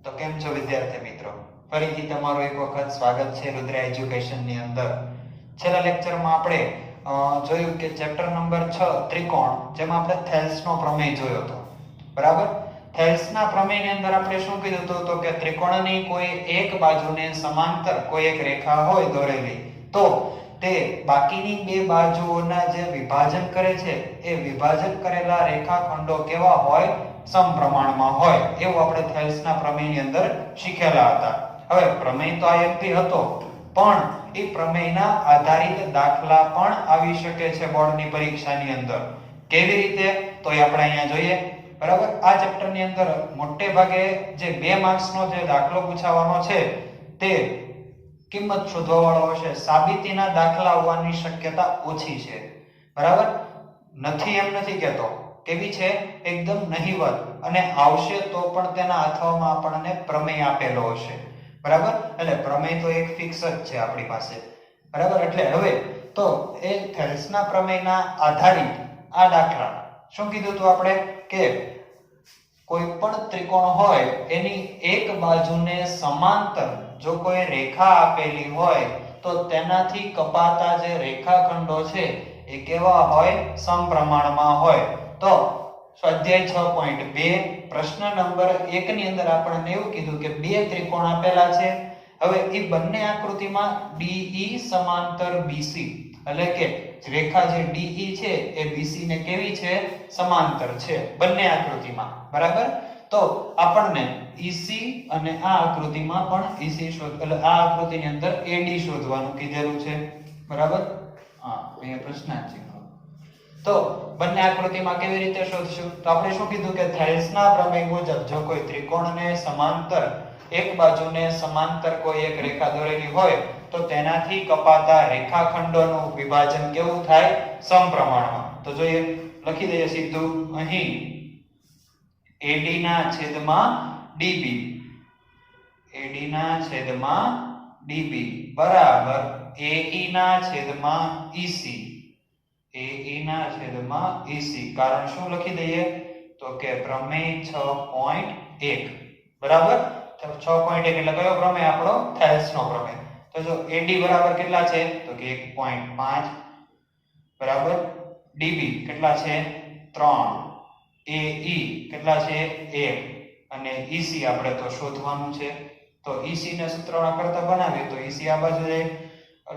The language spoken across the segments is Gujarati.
તો કેમ છો વિદ્યાર્થી મિત્રો? ફરીથી તમારું એક વખત સ્વાગત છે રુદ્રા એજ્યુકેશન ની અંદર. છેલ્લા લેક્ચરમાં આપણે જોયું કે ચેપ્ટર નંબર 6 ત્રિકોણ, જેમાં આપણે થેલ્સનો પ્રમેય જોયો હતો. બરાબર? થેલ્સના પ્રમેયની અંદર આપણે શું કીધું હતું? તો કે ત્રિકોણની કોઈ એક બાજુને સમાંતર કોઈ એક રેખા હોય દોરેલી, તો તે બાકીની બે બાજુઓના જે વિભાજન કરે છે એ વિભાજન કરેલા રેખાખંડો કેવા હોય? સમપ્રમાણમાં હોય. એવું આપણે થેલ્સના પ્રમેયની અંદર શીખેલા હતા. હવે પ્રમેય તો આઈએમપી હતો, પણ એ પ્રમેયના આધારિત દાખલા પણ આવી શકે છે બોર્ડની પરીક્ષાની અંદર. કેવી રીતે? તો એ આપણે અહીંયા જોઈએ. બરાબર? આ ચેપ્ટરની અંદર મોટે ભાગે જે 2 માર્ક્સનો જે દાખલો પૂછાવાનો છે તે કિંમત શોધવા વાળો હશે. સાબિતીના દાખલા આવવાની શક્યતા ઓછી છે. બરાબર? નથી એમ નથી કહેતો. કેવી છે? એકદમ નહીવત. અને આવશે તો પણ તેના અથવામાં આપણને પ્રમેય આપેલો હશે. બરાબર? એટલે પ્રમેય તો એક ફિક્સ જ છે આપણી પાસે. બરાબર? એટલે હવે તો એ થેલ્સના પ્રમેયના આધારિત આ દાખલા શું કીધું હતું આપણે? કે કોઈ પણ ત્રિકોણ હોય એની એક બાજુને સમાંતર જો કોઈ રેખા આપેલી હોય તો તેનાથી કપાતા જે રેખાખંડો છે એ કેવા હોય? સમપ્રમાણમાં હોય. તો સ્વાધ્યાય 6.2 પ્રશ્ન નંબર 1 ની અંદર આપણને એવું કીધું કે બે ત્રિકોણ આપેલા છે. હવે એ બંને આકૃતિમાં DE સમાંતર BC, એટલે કે રેખા જે DE છે એ BC ને કેવી છે? સમાંતર છે બંને આકૃતિમાં. બરાબર? તો આપણને EC અને આ આકૃતિમાં પણ EC એટલે આ આકૃતિની અંદર AD શોધવાનું કીધેલું છે. બરાબર? હા, અહીંયા પ્રશ્નાર્થ ચિહ્ન. તો બંને આકૃતિમાં કેવી રીતે શોધશું? તો આપણે શું કીધું કે થેલ્સના પ્રમેય મુજબ જો કોઈ ત્રિકોણને સમાંતર એક બાજુને સમાંતર કોઈ એક રેખા દોરેલી હોય તો તેનાથી કપાતા રેખાખંડોનું વિભાજન કેવું થાય? સમપ્રમાણમાં. તો જોઈએ, લખી દઈએ સીધું અહીં AD ના છેદમાં DB, AD ના છેદમાં DB બરાબર AE ના છેદમાં EC, AE ના છેદમાં EC. કારણ શું લખી દઈએ? તો કે પ્રમેય 6.1. બરાબર? 6.1 એટલે કયો પ્રમેય? આપણો થેલ્સનો પ્રમેય. તો જો AD બરાબર કેટલા છે? તો કે 1.5. બરાબર? DB કેટલા છે? 3. AE કેટલા છે? 1. અને EC આપણે તો શોધવાનું છે. તો EC ને સૂત્રના કરતા બનાવીએ તો EC આ બાજુ જાય.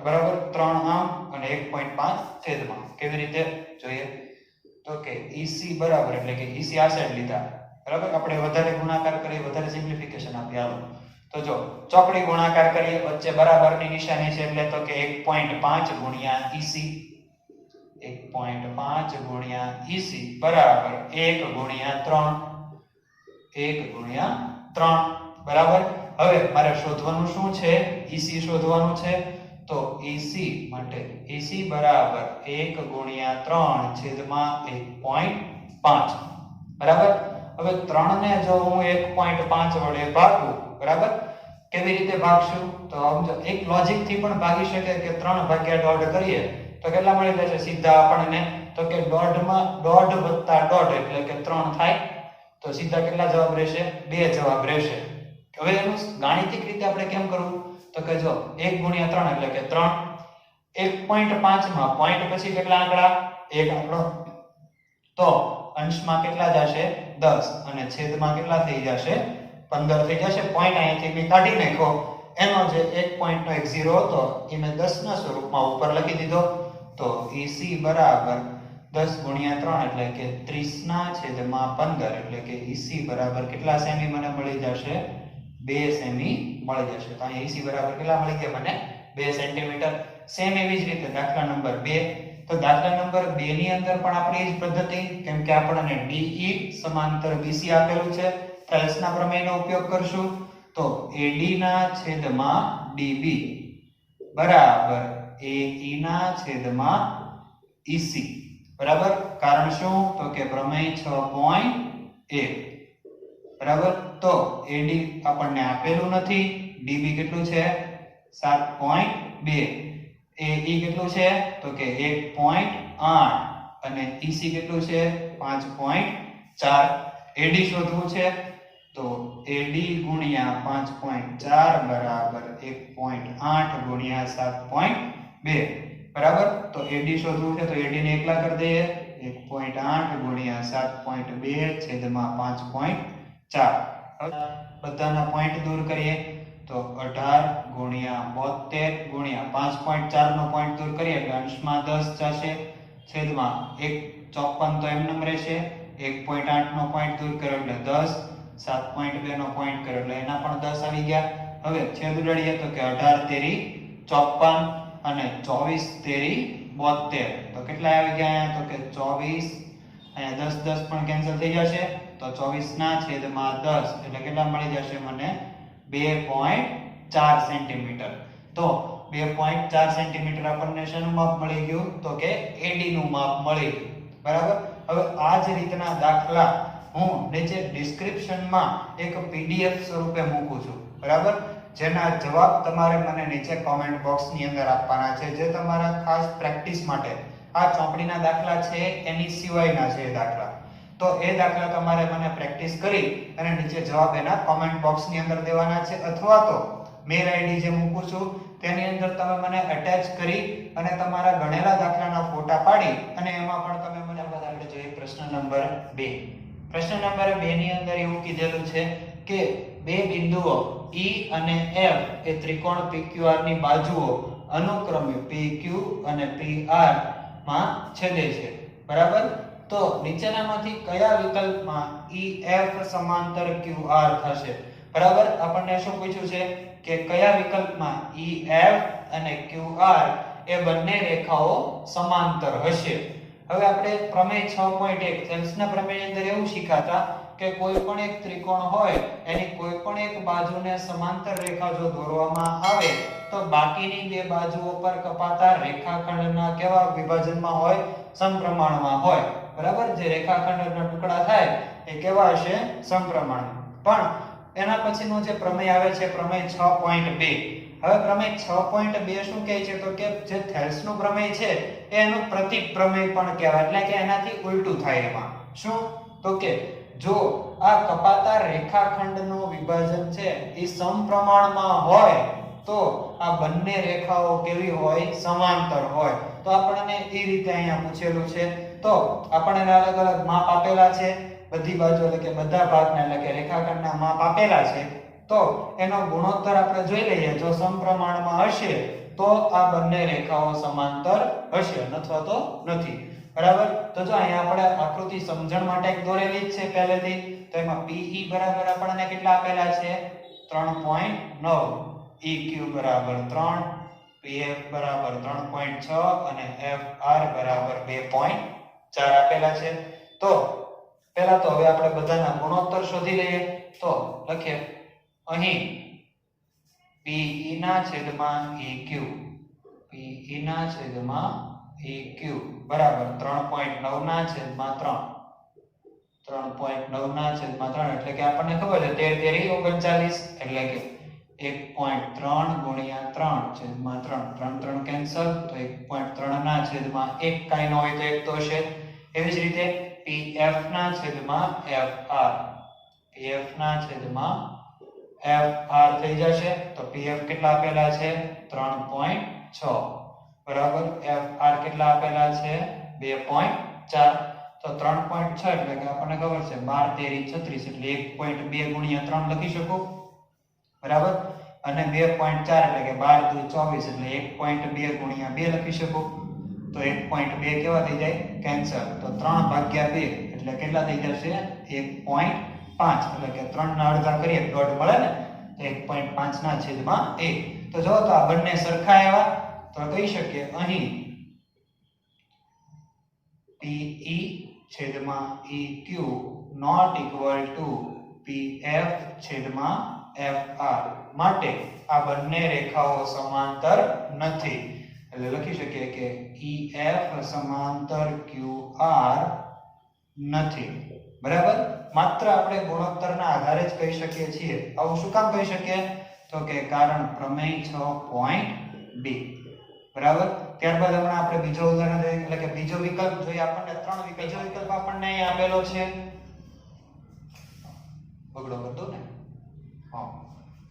બરાબર? 3 આમ અને 1.5 છેદમાં. કેવી રીતે જોઈએ? તો કે EC બરાબર એટલે કે EC આ સાઈડ લીધા. બરાબર? આપણે વધારે ગુણાકાર કરીએ, વધારે સિમ્પ્લિફિકેશન આપીએ. હાલો તો જો ચોકડી ગુણાકાર કરીએ, વચ્ચે બરાબરની નિશાની છે એટલે તો કે 1.5 ગુણ્યા EC, 1.5 ગુણ્યા EC બરાબર 1 ગુણ્યા 3, 1 ગુણ્યા 3. બરાબર? હવે મારે શોધવાનું શું છે? EC શોધવાનું છે. તો EC માટે EC બરાબર 1 ગુણ્યા 3 છેદમાં 1.5. બરાબર? હવે 3 ને જો હું 1.5 વડે ભાગું, બરાબર? કેવી રીતે ભાગશું? તો સમજો, એક લોજિક થી પણ ભાગી શકે કે 3 ભાગ્યા 1.5 કરીએ તો કેટલા મળી જશે સીધા આપણને? તો કે 1.5 માં 1.5 + 1.5 એટલે કે 3 થાય. તો સીધા કેટલા જવાબ રહેશે? 2 જવાબ રહેશે. હવે એનું ગાણિતિક રીતે આપણે કેમ કરવું? તો કે જો 1 ગુણ્યા 3 એટલે કે 3. 1.5 માં પોઈન્ટ પછી કેટલા આંકડા? 1 આંકડો. તો અંશમાં કેટલા જશે? 10 અને છેદમાં કેટલા થઈ જશે? 15 થઈ જશે. પોઈન્ટ અહીંથી મેં કાઢી નાખ્યો. એનો જે 1 પોઈન્ટનો એક 0 હતો એ મેં 10 ના સ્વરૂપમાં ઉપર લખી દીધો. તો EC બરાબર 10 ગુણ્યા 3 એટલે કે 30 ના છેદમાં 15 એટલે કે EC બરાબર કેટલા સેમી મને મળી જશે? 2 સેમી મળી જશે. તો અહીં EC બરાબર કેટલા મળી ગયા મને? 2 સેન્ટીમીટર. સેમ એવી જ રીતે દાખલા નંબર 2. તો દાખલા નંબર 2 ની અંદર પણ આપણી જ પદ્ધતિ, કેમ કે આપણને DE સમાંતર BC આપેલું છે. થેલ્સના પ્રમેયનો ઉપયોગ કરશું. તો AD ના છેદમાં DB બરાબર AE ના છેદમાં EC. બરાબર? કારણ શું? તો કે પ્રમેય 6.1. બરાબર? તો AD આપણને આપેલું નથી. DB કેટલું છે? 7.2. AE કેટલું છે? તો કે 1.8 અને EC કેટલું છે? 5.4. AD શોધવું છે. તો AD ગુણ્યા 5.4 બરાબર 1.8 ગુણ્યા 7.2 બરાબર. તો AD શોધવું છે તો AD ને એકલા કરી દઈએ. 1.8 ગુણ્યા 7.2 છેદમાં 5.4. હવે બધાના પોઈન્ટ દૂર કરીએ તો 18 ગુણ્યા 72 ગુણ્યા 5.4 નો પોઈન્ટ દૂર કરીએ એટલે અંશમાં 10 જશે છેદમાં 1.54 તો એમનેમ રહેશે. 1.8 નો પોઈન્ટ દૂર કર્યો એટલે 10, 7.2 નો પોઈન્ટ કર્યો એટલે એના પણ 10 આવી ગયા. હવે છેદ ઉડાડીએ તો કે 18 તેરી 54 અને 24 તેરી 72 તો કેટલા આવી ગયા તો કે 24. અહીંયા 10 10 પણ કેન્સલ થઈ જશે તો 24 ના છેદમાં 10 એટલે કેટલા મળી જશે મને 2.4 સેન્ટીમીટર. તો 2.4 સેન્ટીમીટર આપણને શેનું માપ મળી ગયું તો કે AD નું માપ મળી ગયું. બરાબર. હવે આ જ રીતના દાખલા હું નીચે ડિસ્ક્રિપ્શનમાં એક PDF સ્વરૂપે મૂકું છું. બરાબર. જેના જવાબ તમારે મને નીચે કોમેન્ટ બોક્સની અંદર આપવાના છે જે તમારા ખાસ પ્રેક્ટિસ માટે આ ચોપડીના દાખલા છે એની સિવાયના છે દાખલા. તો એ દાખલા તમારે મને પ્રેક્ટિસ કરી અને નીચે જવાબ એના કોમેન્ટ બોક્સની અંદર દેવાના છે અથવા તો મેલ આઈડી જે મૂકું છું તેની અંદર તમે મને અટેચ કરી અને તમારા ગણેલા દાખલાના ફોટા પાડી અને એમાં પણ તમે મને આપણે જોઈએ પ્રશ્ન નંબર 2. પ્રશ્ન નંબર 2 ની અંદર એવું કીધેલું છે કે બે બિંદુઓ E અને F એ ત્રિકોણ PQR ની બાજુઓ અનુક્રમે PQ અને PR માં છેદે છે. બરાબર. તો નીચેનામાંથી કયા વિકલ્પમાં EF સમાંતર QR થશે? બરાબર. આપણને શું પૂછ્યું છે કે કયા વિકલ્પમાં EF અને QR એ બંને રેખાઓ સમાંતર હશે? હવે આપણે પ્રમેય 6.1 થેલ્સના પ્રમેયની અંદર એવું શીખાતા કે કોઈ પણ એક ત્રિકોણ હોય એની કોઈ પણ એક બાજુને સમાંતર રેખા જો દોરવામાં આવે તો બાકીની બે બાજુઓ પર કપાતા રેખાખંડના કેવા વિભાજનમાં હોય? સમપ્રમાણમાં હોય. બરાબર. જે રેખાખંડના ટુકડા થાય એ કેવા હશે? સમપ્રમાણ. પણ એના પછીનો જે પ્રમેય આવે છે પ્રમેય 6.2. હવે પ્રમેય 6.2 શું કહે છે તો કે જે થેલ્સનું પ્રમેય છે એનું પ્રતીક પ્રમેય પણ કહેવાય. એટલે કે એનાથી ઉલટું થાય. એમાં શું તો કે જો આ કપાતા રેખાખંડનું વિભાજન છે એ સમપ્રમાણમાં હોય તો આ બંને રેખાઓ કેવી હોય? સમાંતર હોય. તો આપણને એ રીતે અહીંયા પૂછેલું છે. તો આપણને અલગ અલગ માપ આપેલા છે બધી બાજુ એટલે કે બધા ભાગના એટલે કે રેખાખંડના માપ આપેલા છે. તો એનો ગુણોત્તર આપણે જોઈ લઈએ. જો સમપ્રમાણમાં હશે તો આ બંને રેખાઓ સમાંતર હશે અથવા તો નથી. બરાબર. તો જો અહીંયા આપણે આકૃતિ સમજણ માટે એક દોરેલી જ છે પહેલેથી. તો એમાં PE બરાબર આપણને કેટલા આપેલા છે? 3.9, EQ બરાબર 3, PF બરાબર 3.6 અને FR બરાબર 2.4 આપેલા છે. તો પહેલા તો હવે આપણે બધાના ગુણોત્તર શોધી લઈએ. તો લખીએ અહીં PE ના છેદમાં EQ, PE ના છેદમાં EQ બરાબર 3.9 ના છેદમાં 3, 3.9 ના છેદમાં 3 એટલે કે આપણને ખબર છે 13 તેરી 39 એટલે કે 1.3 ગુણ્યા 3 છેદમાં 3, 3 3 કેન્સલ તો 1.3 ના છેદમાં 1 કાઈ ન હોય તો 1 તો છે. એવી જ રીતે PF ના છેદમાં FR, PF ના છેદમાં FR થઈ જશે. તો PF કેટલા આપેલા છે? 3.6 બરાબર. FR કેટલા આપેલા છે? 2.4. તો 3.6 એટલે કે આપણને ખબર છે 12 તેરી 36 એટલે 1.2 ગુણ્યા 3 લખી શકો. બરાબર. અને 2.4 એટલે કે 12 દુ 24 એટલે 1.2 ગુણ્યા 2 લખી શકો. તો 1.2 કેવા થઈ જાય? કેન્સલ. તો 3 ભાગ્યા 2 એટલે કેટલા થઈ જશે? 1.5 એટલે કે 3 ના અડધા કરીએ દોઢ મળે ને. તો 1.5 ના છેદમાં 1. તો જો તો આ બંને સરખા આવ્યા તો કહી શકીએ અહીં PE છેદમાં EQ not equal to PF છેદમાં FR. માટે આ બંને રેખાઓ સમાંતર નથી. એટલે લખી શકીએ કે EF સમાંતર QR નથી. બરાબર. માત્ર આપણે ગુણોત્તરના આધારે જ કહી શકીએ છીએ. આવું શું કામ કહી શકીએ તો કે કારણ પ્રમેય 6.2. બરાબર. ત્યારબાદ હમણાં આપણે બીજો ઉદાહરણ જોઈએ એટલે કે બીજો વિકલ્પ જોઈએ. આપણને ત્રણ વિકલ્પ, બીજો વિકલ્પ આપણને અહીં આપેલો છે બગડો કરી દઉં ને. હા,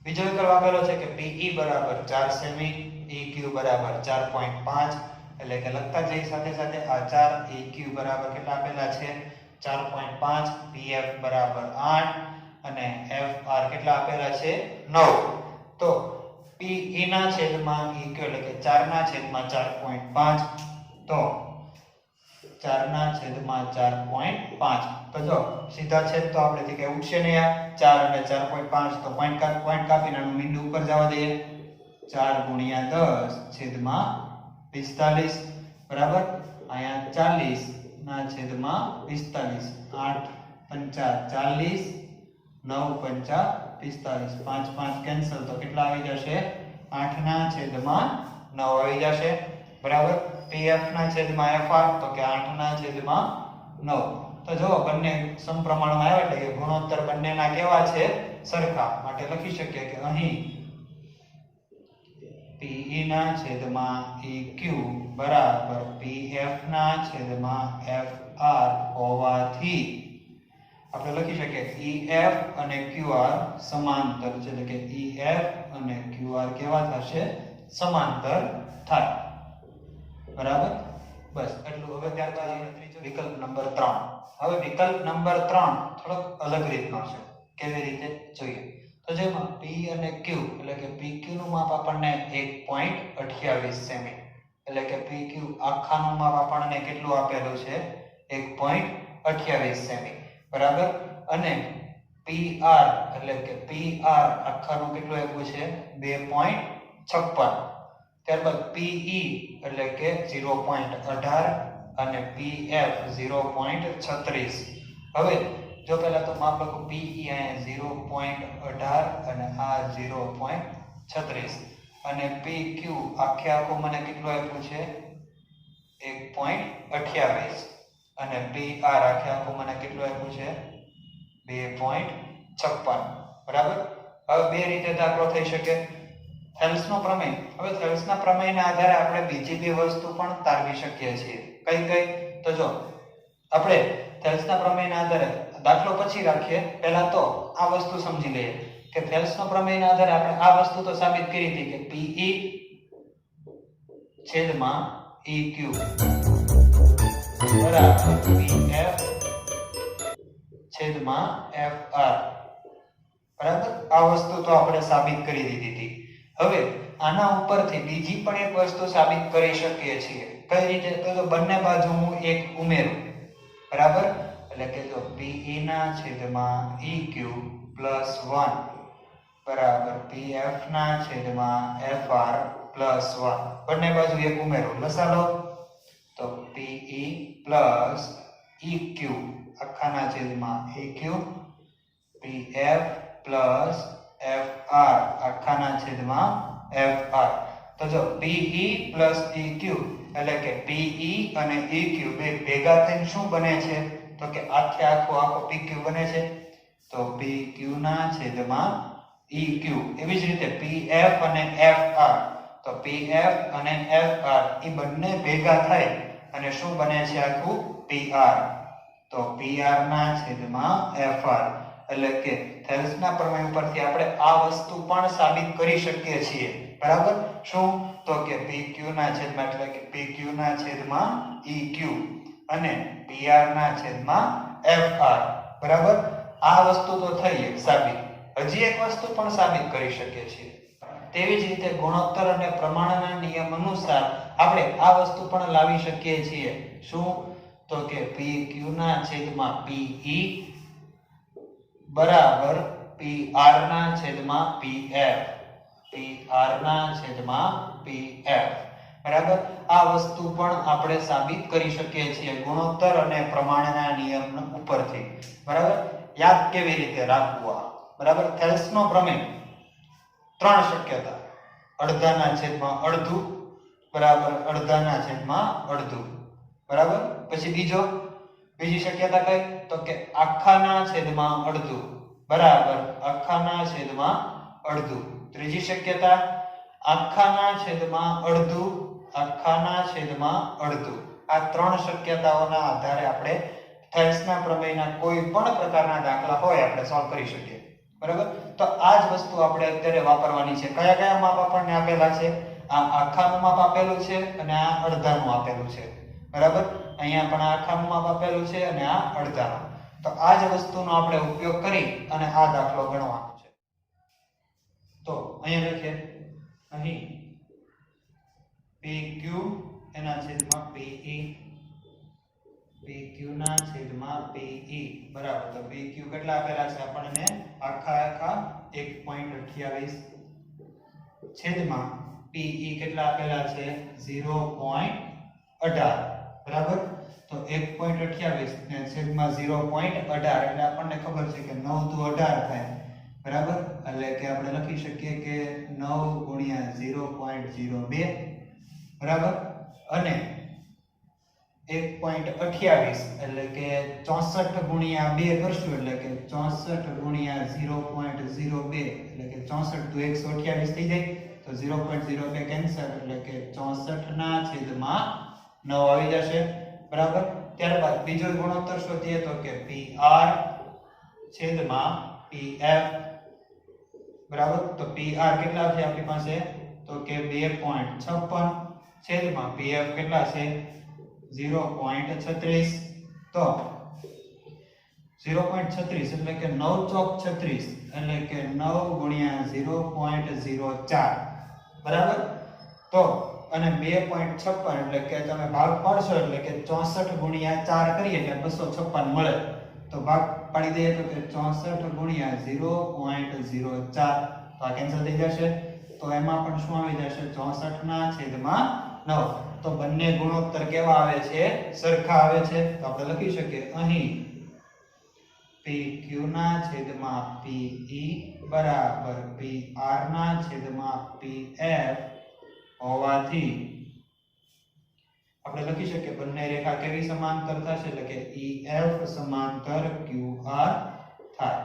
બીજો વિકલ્પ આપેલો છે કે PE બરાબર 4 સેમી, EQ બરાબર 4.5, એટલે કે લખતા જઈ સાથે સાથે આ 4 EQ બરાબર કેટલા આપેલા છે 4.5, PF બરાબર 8 અને FR કેટલા આપેલા છે 9. તો PE ના છેદમાં EQ એટલે કે 4 ના છેદમાં 4.5, તો 4 ના છેદમાં 4.5. તો જો સીધા છેદ તો આપણેથી કે ઉઠશે નહીં, આ 4 અને 4.5 તો પોઈન્ટ કાપીને આનું બિંદુ ઉપર જવા દઈએ. 4 ગુણ્યા 10 છેદમાં 45 બરાબર. અહીંયા 40 ના છેદમાં 45, 8 પંચા 40, 9 પંચા 45, 5 5 કેન્સલ, તો કેટલા આવી જશે 8 ના છેદમાં 9 આવી જશે બરાબર. PF ના છેદમાં FR તો કે 8 ના છેદમાં 9. તો જો બંને સમપ્રમાણમાં આવે એટલે કે ગુણોત્તર બંનેના કેવા છે સરખા, માટે લખી શકીએ કે અહીં PE ના છેદમાં EQ બરાબર PF ના છેદમાં FR હોવાથી આપણે લખી શકીએ EF અને QR સમાંતર છે, એટલે કે EF અને QR કેવા થશે સમાંતર થાય બરાબર. બસ એટલું. હવે ત્યારબાદ વિકલ્પ નંબર 3. હવે વિકલ્પ નંબર 3 થોડોક અલગ રીતનો છે. કેવી રીતે જોઈએ તો જેમાં P અને Q એટલે કે PQ નું માપ આપણને 1.28 સેમી, એટલે કે PQ આખાનું માપ આપણને કેટલું આપેલું છે 1.28 સેમી બરાબર. અને PR એટલે કે PR આખાનું કેટલું આપ્યું છે 2.56. ત્યારબાદ PE એટલે કે 0.18 અને PF 0.36. હવે જો પહેલા તો માપ લખો PE અહીંયા 0.18 અને આ 0.36 અને PQ આખું મને કેટલું આપ્યું છે 1.28 અને PR આખું મને કેટલું આપ્યું છે 2.56 બરાબર. હવે બે રીતે દાખલો થઈ શકે. થેલ્સનો પ્રમેય. હવે થેલ્સના પ્રમેયના આધારે આપણે બીજી બે વસ્તુ પણ તારવી શકીએ છીએ. કઈ કઈ તો જો આપણે થેલ્સના પ્રમેયના આધારે દાખલો પછી રાખીએ, પહેલા તો આ વસ્તુ સમજી લઈએ કે થેલ્સનો પ્રમેયના આધારે આપણે આ વસ્તુ તો સાબિત કરી હતી કે PE છેદમાં EQ બરાબર PF છેદમાં FR બરાબર. આ વસ્તુ તો આપણે સાબિત કરી દીધી હતી. હવે આના ઉપરથી બીજી પણ એક વસ્તુ સાબિત કરી શકીએ છીએ. કઈ રીતે તો બંને બાજુ હું એક ઉમેરું બરાબર. એટલે કે જો PE ના છેદમાં EQ +1 બરાબર PF ના છેદમાં FR +1, બંને બાજુ એક ઉમેરું, લસાલો તો PE + EQ આખાના છેદમાં EQ, PF + FR આખાના છેદમાં FR. તો જો PE + EQ એટલે કે PE અને EQ બે ભેગા થઈને શું બને છે તો કે આખો PQ બને છે. તો PQ ના છેદમાં EQ. એવી જ રીતે PF અને FR, તો PF અને FR એ બંને ભેગા થાય અને શું બને છે આખું PR. તો PR ના છેદમાં FR. એટલે કે થેલ્સના પ્રમેય ઉપરથી આપણે આ વસ્તુ પણ સાબિત કરી શકીએ છીએ બરાબર. શું તો કે PQ ના છેદમાં એટલે કે PQ ના છેદમાં EQ અને PR ના છેદમાં FR બરાબર. આ વસ્તુ તો થઈ એક સાબિત. હજી એક વસ્તુ પણ સાબિત કરી શકીએ છીએ. તેવી જ રીતે ગુણોત્તર અને પ્રમાણના નિયમ અનુસાર આપણે આ વસ્તુ પણ લાવી શકીએ છીએ. શું તો કે PQ ના છેદમાં PE બરાબર PR ના છેદમાં PF, PR ના છેદમાં PF બરાબર. આ વસ્તુ પણ આપણે સાબિત કરી શકીએ છીએ ગુણોત્તર અને પ્રમાણના નિયમ ઉપરથી બરાબર. યાદ કેવી રીતે રાખવું આ બરાબર. થેલ્સનો પ્રમેય 3 શક્યતા: અડધાના છેદમાં અડધું બરાબર, અડધાના છેદમાં અડધું બરાબર. પછી બીજી શક્યતા કઈ તો કે આખાના છેદમાં અડધું બરાબર, આખાના છેદમાં અડધું. ત્રીજી શક્યતા આખાના છેદમાં અડધું, આખાના છેદમાં અડધું. આ 3 શક્યતાઓના આધારે આપણે થેલ્સના પ્રમેયના કોઈ પણ પ્રકારના દાખલા હોય આપણે સોલ્વ કરી શકીએ. બરાબર? તો આ જ વસ્તુ આપણે અત્યારે વાપરવાની છે. કયા કયા માપ આપણને આપેલા છે? આ આખાનું માપ આપેલું છે અને આ અડધાનું આપેલું છે. બરાબર? અહીંયા પણ આ આખાનું માપ આપેલું છે અને આ અડધાનું. તો આ જ વસ્તુનો આપણે ઉપયોગ કરી અને આ દાખલો ગણવાનો છે. તો અહીંયા લખીએ, અહીં PQ એના છેદમાં PE, PQ ના છેદમાં PE બરાબર. તો PQ કેટલા આપેલા છે આપણને? આખા 1.28 છેદમાં PE કેટલા આપેલા છે? 0.18 બરાબર. તો 1.28 ને છેદમાં 0.18 એટલે આપણને ખબર છે કે 9 દુ 18 થાય. બરાબર? એટલે કે આપણે લખી શકીએ કે 9 ગુણ્યા 0.02 બરાબર. અને 1.28 એટલે કે 64 ગુણ્યા 2 કરશું એટલે કે 64 ગુણ્યા 0.02 એટલે કે 64 દુ 128 થઈ જાય. તો 0.02 કેન્સલ એટલે કે 64 ના છેદમાં 9 આવી જશે. બરાબર. ત્યારબાદ બીજો ગુણોત્તર શોધીએ તો કે PR છેદમાં PF બરાબર. તો PR કેટલા છે આપણી પાસે? તો કે 2.56 છેદમાં PF કેટલા છે? 0.36. તો 0.36 એટલે કે 9 ચોક 36 એટલે કે 9 ગુણ્યા 0.04 બરાબર. તો અને 2.56 એટલે કે તમે ભાગ પાડશો એટલે કે 64 ગુણ્યા 4 કરીએ એટલે 256 મળે. તો ભાગ પાડી દઈએ તો કે 64 ગુણ્યા 0.04 તો આ કેન્સલ થઈ જશે. તો એમાં પણ શું આવી જશે? 64 ના છેદમાં 9. તો બંને ગુણોત્તર કેવા આવે છે? સરખા આવે છે. તો આપણે લખી શકીએ અહીં PQ ના છેદમાં PE બરાબર PR ના છેદમાં PF હોવાથી આપણે લખી શકીએ બંને રેખા કેવી સમાંતર થશે? એટલે કે EF સમાંતર QR થાય.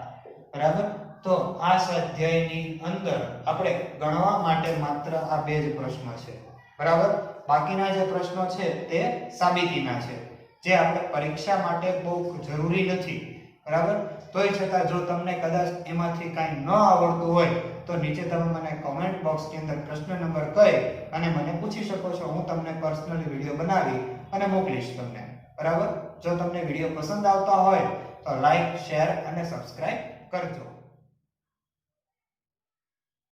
બરાબર. તો આ સ્વાધ્યાયની અંદર આપણે ગણવા માટે માત્ર આ બે જ પ્રશ્નો છે. બરાબર. બાકીના જે પ્રશ્નો છે તે સાબિતીના છે, જે આપણે પરીક્ષા માટે બહુ જરૂરી નથી. બરાબર. તોય છતાં જો તમને કદાચ એમાંથી કાંઈ ન આવડતું હોય તો નીચે તમે મને કોમેન્ટ બોક્સની અંદર પ્રશ્ન નંબર કહી અને મને પૂછી શકો છો. હું તમને પર્સનલી વિડીયો બનાવી અને મોકલીશ તમને. બરાબર. જો તમને વિડીયો પસંદ આવતા હોય તો લાઈક, શેર અને સબસ્ક્રાઇબ કરજો.